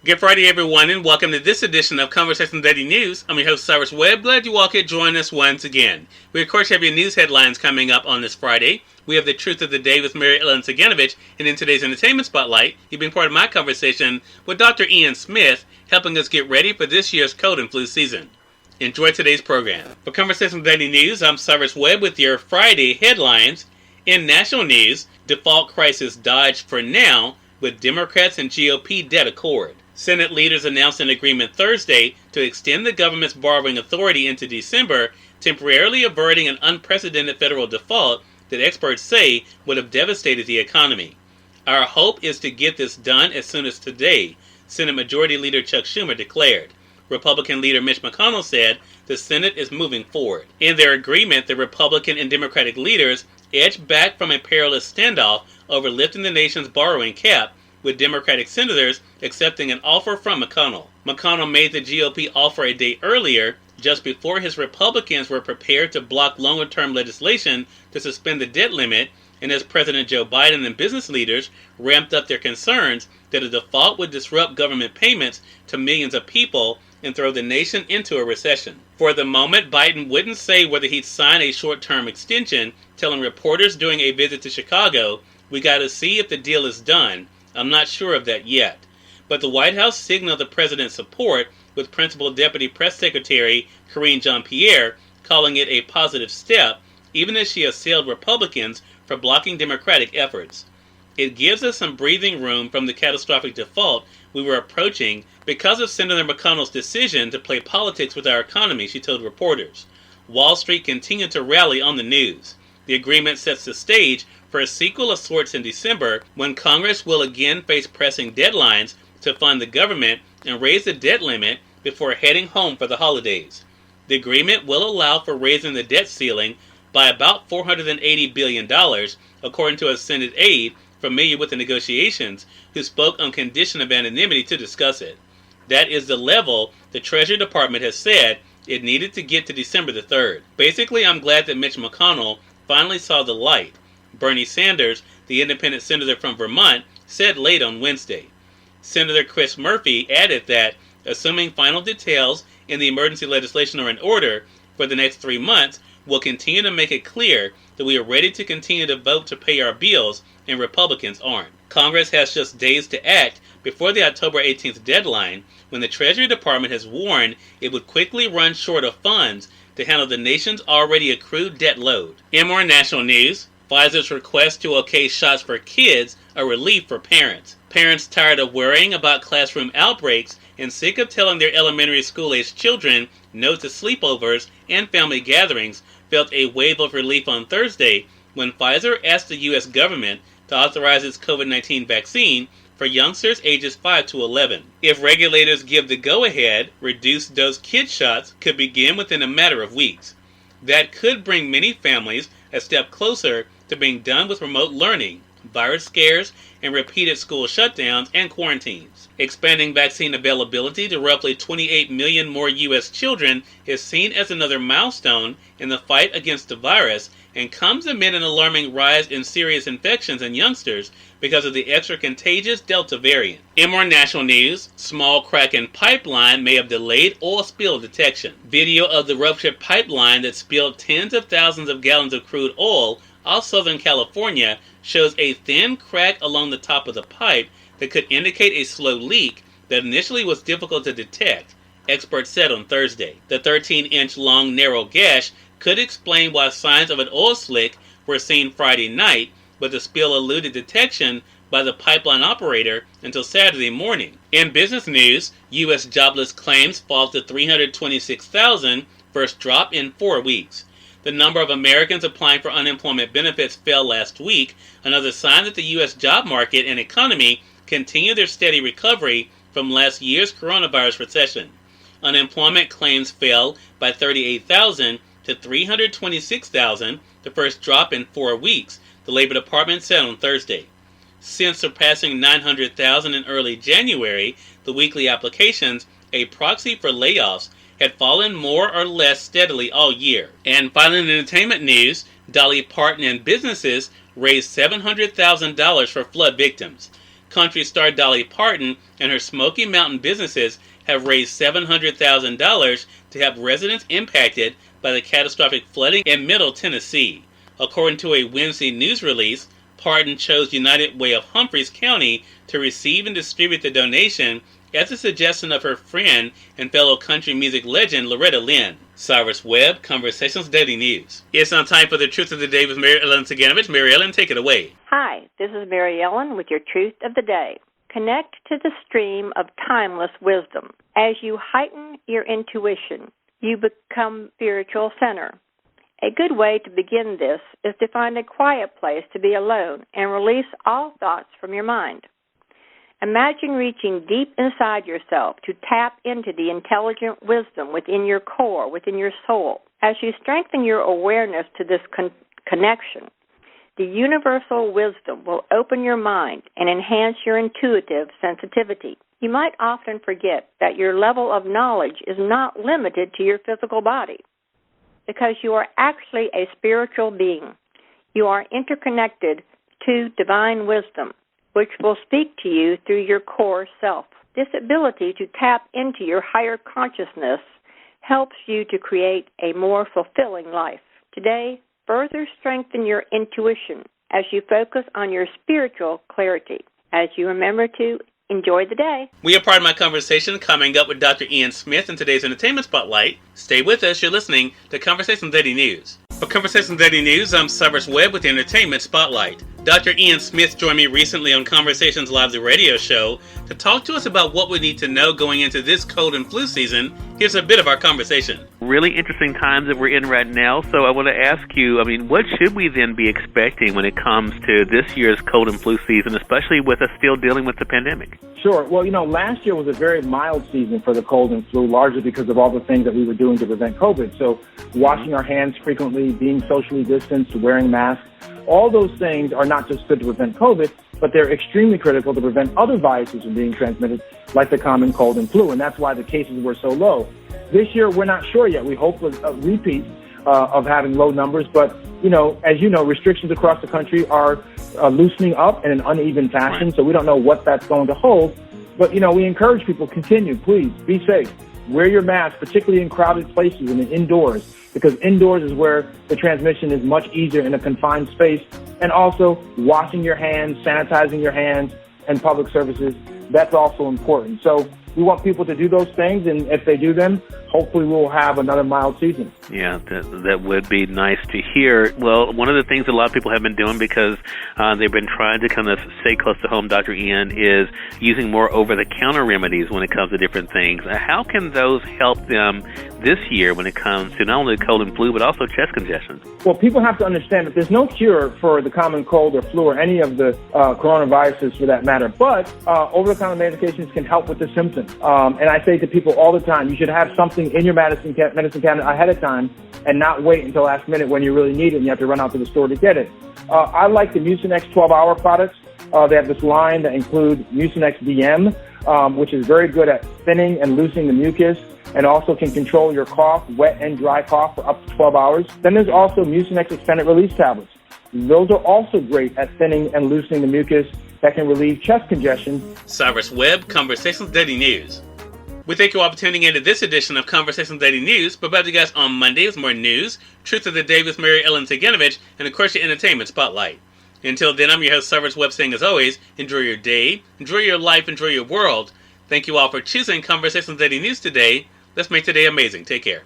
Good Friday, everyone, and welcome to this edition of Conversation Daily News. I'm your host, Cyrus Webb. Glad you all could join us once again. We, of course, have your news headlines coming up on this Friday. We have the Truth of the Day with Mary Ellen Ciganovich, and in today's Entertainment Spotlight, you've been part of my conversation with Dr. Ian Smith, helping us get ready for this year's cold and flu season. Enjoy today's program. For Conversation Daily News, I'm Cyrus Webb with your Friday headlines. In national news, default crisis dodged for now, with Democrats and GOP debt accord. Senate leaders announced an agreement Thursday to extend the government's borrowing authority into December, temporarily averting an unprecedented federal default that experts say would have devastated the economy. Our hope is to get this done as soon as today, Senate Majority Leader Chuck Schumer declared. Republican leader Mitch McConnell said the Senate is moving forward. In their agreement, the Republican and Democratic leaders edged back from a perilous standoff over lifting the nation's borrowing cap, with Democratic senators accepting an offer from McConnell. McConnell made the GOP offer a day earlier, just before his Republicans were prepared to block longer-term legislation to suspend the debt limit, and as President Joe Biden and business leaders ramped up their concerns that a default would disrupt government payments to millions of people and throw the nation into a recession. For the moment, Biden wouldn't say whether he'd sign a short-term extension, telling reporters during a visit to Chicago, "We gotta see if the deal is done. I'm not sure of that yet." But the White House signaled the president's support, with Principal Deputy Press Secretary Karine Jean-Pierre calling it a positive step, even as she assailed Republicans for blocking Democratic efforts. "It gives us some breathing room from the catastrophic default we were approaching because of Senator McConnell's decision to play politics with our economy," she told reporters. Wall Street continued to rally on the news. The agreement sets the stage for a sequel of sorts in December, when Congress will again face pressing deadlines to fund the government and raise the debt limit before heading home for the holidays. The agreement will allow for raising the debt ceiling by about $480 billion, according to a Senate aide familiar with the negotiations, who spoke on condition of anonymity to discuss it. That is the level the Treasury Department has said it needed to get to December the 3rd. "Basically, I'm glad that Mitch McConnell finally saw the light," Bernie Sanders, the independent senator from Vermont, said late on Wednesday. Senator Chris Murphy added that, assuming final details in the emergency legislation are in order for the next 3 months, we'll continue to make it clear that we are ready to continue to vote to pay our bills, and Republicans aren't. Congress has just days to act before the October 18th deadline, when the Treasury Department has warned it would quickly run short of funds to handle the nation's already accrued debt load. In more national news, Pfizer's request to okay shots for kids, a relief for parents. Parents tired of worrying about classroom outbreaks and sick of telling their elementary school-aged children no to sleepovers and family gatherings felt a wave of relief on Thursday when Pfizer asked the U.S. government to authorize its COVID-19 vaccine for youngsters ages 5 to 11. If regulators give the go-ahead, reduced-dose kid shots could begin within a matter of weeks. That could bring many families a step closer to being done with remote learning, virus scares, and repeated school shutdowns and quarantines. Expanding vaccine availability to roughly 28 million more U.S. children is seen as another milestone in the fight against the virus, and comes amid an alarming rise in serious infections in youngsters because of the extra contagious Delta variant. In more national news, small crack in pipeline may have delayed oil spill detection. Video of the ruptured pipeline that spilled tens of thousands of gallons of crude oil off Southern California shows a thin crack along the top of the pipe that could indicate a slow leak that initially was difficult to detect, experts said on Thursday. The 13-inch long narrow gash could explain why signs of an oil slick were seen Friday night, but the spill eluded detection by the pipeline operator until Saturday morning. In business news, U.S. jobless claims fall to 326,000, first drop in 4 weeks. The number of Americans applying for unemployment benefits fell last week, another sign that the U.S. job market and economy continue their steady recovery from last year's coronavirus recession. Unemployment claims fell by 38,000 to 326,000, the first drop in 4 weeks, the Labor Department said on Thursday. Since surpassing 900,000 in early January, the weekly applications, a proxy for layoffs, had fallen more or less steadily all year. And finally, in entertainment news, Dolly Parton and businesses raised $700,000 for flood victims. country star Dolly Parton and her Smoky Mountain businesses have raised $700,000 to help residents impacted by the catastrophic flooding in Middle Tennessee. According to a Wednesday news release, Parton chose United Way of Humphreys County to receive and distribute the donation at the suggestion of her friend and fellow country music legend Loretta Lynn. Cyrus Webb, Conversations Daily News. It's now time for the Truth of the Day with Mary Ellen Ciganovich. Mary Ellen, take it away. Hi, this is Mary Ellen with your Truth of the Day. Connect to the stream of timeless wisdom. As you heighten your intuition, you become spiritual center. A good way to begin this is to find a quiet place to be alone and release all thoughts from your mind. Imagine reaching deep inside yourself to tap into the intelligent wisdom within your core, within your soul. As you strengthen your awareness to this connection, the universal wisdom will open your mind and enhance your intuitive sensitivity. You might often forget that your level of knowledge is not limited to your physical body, because you are actually a spiritual being. You are interconnected to divine wisdom, which will speak to you through your core self. This ability to tap into your higher consciousness helps you to create a more fulfilling life. Today, further strengthen your intuition as you focus on your spiritual clarity. As you remember to enjoy the day. We have part of my conversation coming up with Dr. Ian Smith in today's Entertainment Spotlight. Stay with us. You're listening to Conversations Daily News. For Conversations Daily News, I'm Cyrus Webb with the Entertainment Spotlight. Dr. Ian Smith joined me recently on Conversations Live, the radio show, to talk to us about what we need to know going into this cold and flu season. Here's a bit of our conversation. Really interesting times that we're in right now, so I want to ask you, what should we then be expecting when it comes to this year's cold and flu season, especially with us still dealing with the pandemic? Sure. Well, last year was a very mild season for the cold and flu, largely because of all the things that we were doing to prevent COVID. So washing our hands frequently, being socially distanced, wearing masks, all those things are not just good to prevent COVID, but they're extremely critical to prevent other viruses from being transmitted, like the common cold and flu, and that's why the cases were so low. This year, we're not sure yet. We hope for a repeat of having low numbers, but, as you know, restrictions across the country are loosening up in an uneven fashion, right. So we don't know what that's going to hold. But, we encourage people, continue, please, be safe. Wear your mask, particularly in crowded places and indoors, because indoors is where the transmission is much easier in a confined space. And also, washing your hands, sanitizing your hands, and public services, that's also important. So we want people to do those things, and if they do them, hopefully we'll have another mild season. Yeah, that would be nice to hear. Well, one of the things that a lot of people have been doing, because they've been trying to kind of stay close to home, Dr. Ian, is using more over-the-counter remedies when it comes to different things. How can those help them this year when it comes to not only cold and flu, but also chest congestion? Well, people have to understand that there's no cure for the common cold or flu or any of the coronaviruses for that matter, but over-the-counter medications can help with the symptoms. And I say to people all the time, you should have something in your medicine cabinet ahead of time and not wait until last minute when you really need it and you have to run out to the store to get it. I like the Mucinex 12-hour products. They have this line that includes Mucinex DM, which is very good at thinning and loosening the mucus, and also can control your cough, wet and dry cough, for up to 12 hours. Then there's also Mucinex extended release tablets. Those are also great at thinning and loosening the mucus that can relieve chest congestion. Cyrus Webb, Conversations Daily News. We thank you all for tuning in to this edition of Conversations Daily News. We'll be back to you guys on Monday with more news, Truth of the Day with Mary Ellen Ciganovich, and of course your Entertainment Spotlight. Until then, I'm your host, Cyrus Webb, saying as always, enjoy your day, enjoy your life, enjoy your world. Thank you all for choosing Conversations Daily News today. Let's make today amazing. Take care.